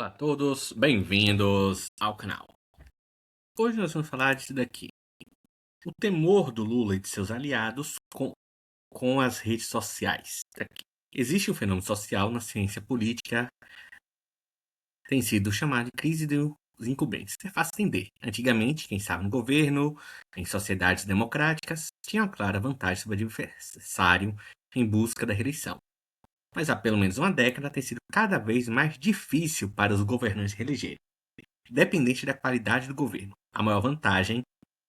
Olá a todos, bem-vindos ao canal. Hoje nós vamos falar disso daqui. O temor do Lula e de seus aliados com as redes sociais. Aqui. Existe um fenômeno social na ciência política, tem sido chamado de crise dos incumbentes. É fácil entender. Antigamente, quem estava no governo, em sociedades democráticas, tinha uma clara vantagem sobre o adversário em busca da reeleição. Mas há pelo menos uma década tem sido cada vez mais difícil para os governantes reelegerem. Independente da qualidade do governo. A maior vantagem,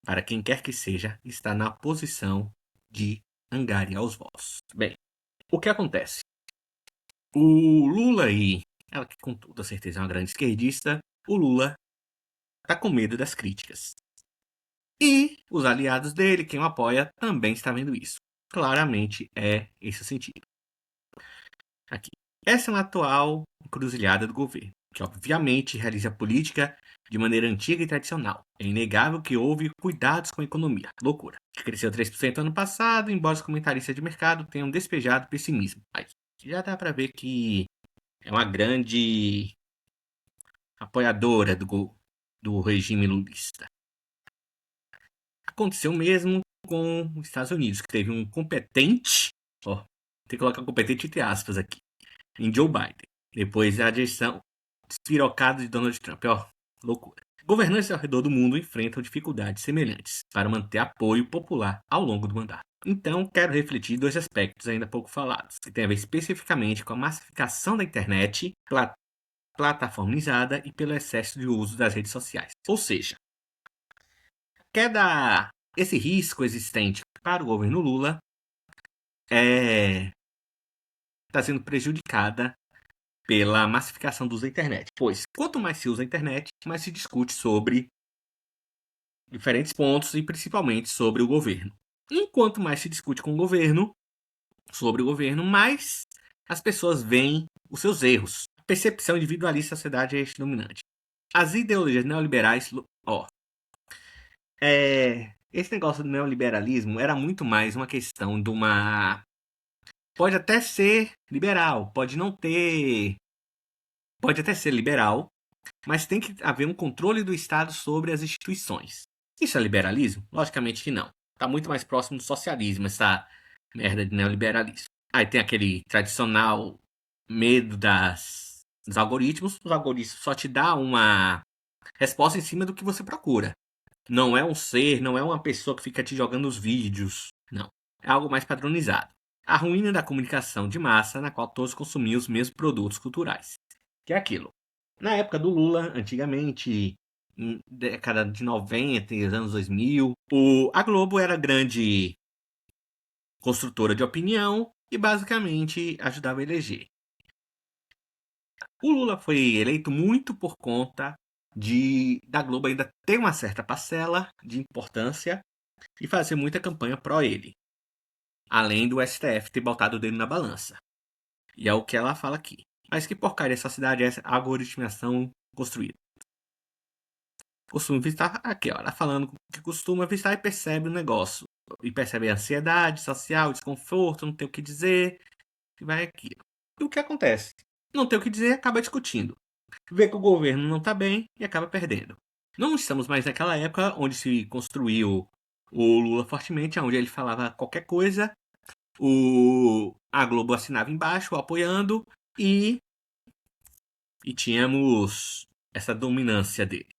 para quem quer que seja, está na posição de angariar os votos. Bem, o que acontece? O Lula ela que com toda certeza é uma grande esquerdista, o Lula está com medo das críticas. E os aliados dele, quem o apoia, também está vendo isso. Claramente é esse o sentido. Aqui. Essa é uma atual encruzilhada do governo, que obviamente realiza política de maneira antiga e tradicional. É inegável que houve cuidados com a economia. Loucura. Que cresceu 3% ano passado, embora os comentaristas de mercado tenham despejado pessimismo. Aí, já dá para ver que é uma grande apoiadora do regime lulista. Aconteceu mesmo com os Estados Unidos, que teve um competente, tem que colocar competente entre aspas aqui, em Joe Biden. Depois a direção despirocada de Donald Trump. Loucura. Governantes ao redor do mundo enfrentam dificuldades semelhantes para manter apoio popular ao longo do mandato. Então, quero refletir dois aspectos ainda pouco falados, que tem a ver especificamente com a massificação da internet, plataformizada e pelo excesso de uso das redes sociais. Ou seja, esse risco existente para o governo Lula está sendo prejudicada pela massificação do uso da internet. Pois, quanto mais se usa a internet, mais se discute sobre diferentes pontos e principalmente sobre o governo. Enquanto mais se discute com o governo, sobre o governo, mais as pessoas veem os seus erros. A percepção individualista da sociedade é este dominante. As ideologias neoliberais, esse negócio do neoliberalismo era muito mais uma questão de uma... Pode até ser liberal, pode não ter... Pode até ser liberal, mas tem que haver um controle do Estado sobre as instituições. Isso é liberalismo? Logicamente que não. Está muito mais próximo do socialismo, essa merda de neoliberalismo. Aí tem aquele tradicional medo dos algoritmos. Os algoritmos só te dão uma resposta em cima do que você procura. Não é um ser, não é uma pessoa que fica te jogando os vídeos. Não. É algo mais padronizado. A ruína da comunicação de massa, na qual todos consumiam os mesmos produtos culturais. Que é aquilo. Na época do Lula, antigamente, em década de 90 e anos 2000, a Globo era grande construtora de opinião e basicamente ajudava a eleger. O Lula foi eleito muito por conta da Globo ainda ter uma certa parcela de importância e fazer muita campanha pró ele. Além do STF ter botado o dedo na balança. E é o que ela fala aqui. Mas que porcaria essa cidade é essa algoritmização construída? Costuma visitar aqui, ó, ela falando que costuma visitar e percebe o negócio. E percebe a ansiedade social, desconforto, não tem o que dizer, e vai aqui. E o que acontece? Não tem o que dizer, acaba discutindo. Vê que o governo não está bem e acaba perdendo. Não estamos mais naquela época onde se construiu o Lula fortemente, onde ele falava qualquer coisa, a Globo assinava embaixo, apoiando, e tínhamos essa dominância dele.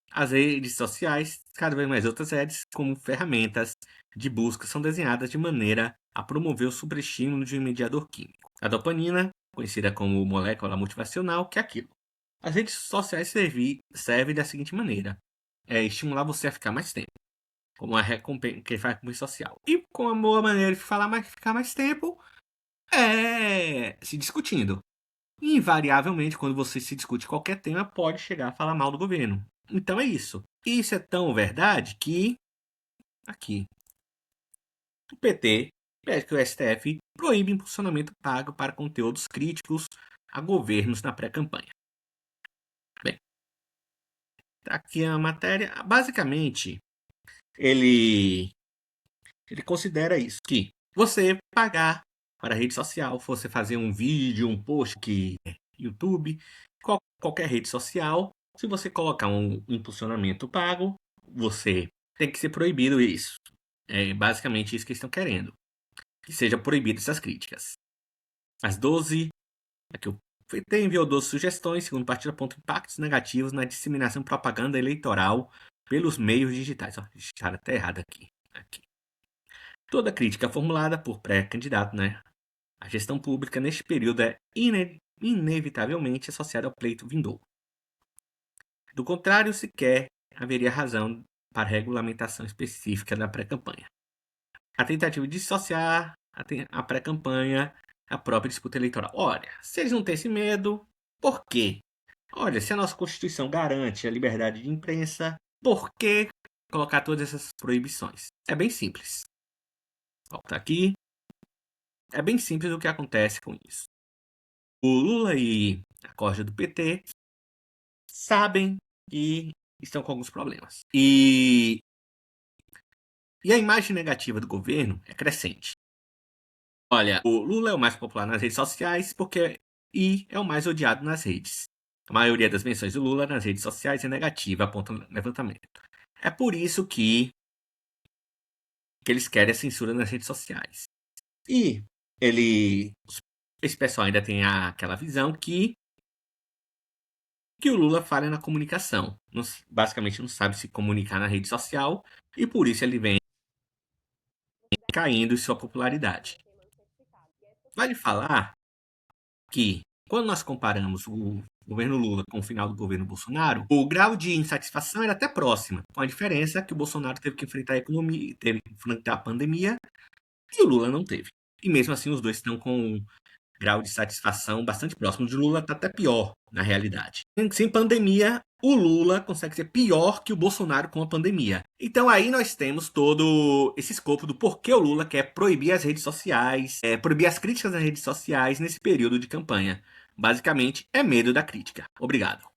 As redes sociais, cada vez mais outras redes, como ferramentas de busca, são desenhadas de maneira a promover o superestímulo de um mediador químico. A dopamina, conhecida como molécula motivacional, que é aquilo. As redes sociais servem da seguinte maneira: estimular você a ficar mais tempo, como a recompensa que faz com social. E com a boa maneira de ficar mais tempo é se discutindo. E, invariavelmente, quando você se discute qualquer tema, pode chegar a falar mal do governo. Então é isso. E isso é tão verdade que, aqui, o PT pede que o STF proíbe impulsionamento pago para conteúdos críticos a governos na pré-campanha. Bem, tá aqui a matéria. Basicamente, ele considera isso, que você pagar para a rede social, você fazer um vídeo, um post que YouTube, qualquer rede social. Se você colocar um impulsionamento pago, você tem que ser proibido isso. É basicamente isso que eles estão querendo. Que seja proibido essas críticas. As 12, aqui o PT enviou 12 sugestões, segundo o partido, apontam impactos negativos na disseminação de propaganda eleitoral pelos meios digitais. Ó, digitaram até errado aqui. Toda crítica formulada por pré-candidato, né, à gestão pública neste período é inevitavelmente associada ao pleito vindouro. Do contrário, sequer haveria razão para regulamentação específica da pré-campanha. A tentativa de dissociar a pré-campanha da própria disputa eleitoral. Olha, se eles não têm esse medo, por quê? Olha, se a nossa Constituição garante a liberdade de imprensa, por que colocar todas essas proibições? É bem simples. Volta aqui. É bem simples o que acontece com isso. O Lula e a corja do PT sabem que estão com alguns problemas. E a imagem negativa do governo é crescente. Olha, o Lula é o mais popular nas redes sociais e é o mais odiado nas redes. A maioria das menções do Lula nas redes sociais é negativa, aponta o levantamento. É por isso que eles querem a censura nas redes sociais. E esse pessoal ainda tem aquela visão que o Lula falha na comunicação. Basicamente não sabe se comunicar na rede social e por isso ele vem caindo em sua popularidade. Vale falar que, quando nós comparamos o governo Lula com o final do governo Bolsonaro, o grau de insatisfação era até próximo, com a diferença que o Bolsonaro teve que enfrentar a economia, teve que enfrentar a pandemia, e o Lula não teve. E mesmo assim, os dois estão com um grau de satisfação bastante próximo. O de Lula está até pior, na realidade. Sem pandemia, o Lula consegue ser pior que o Bolsonaro com a pandemia. Então aí nós temos todo esse escopo do porquê o Lula quer proibir as redes sociais, proibir as críticas nas redes sociais nesse período de campanha. Basicamente, é medo da crítica. Obrigado.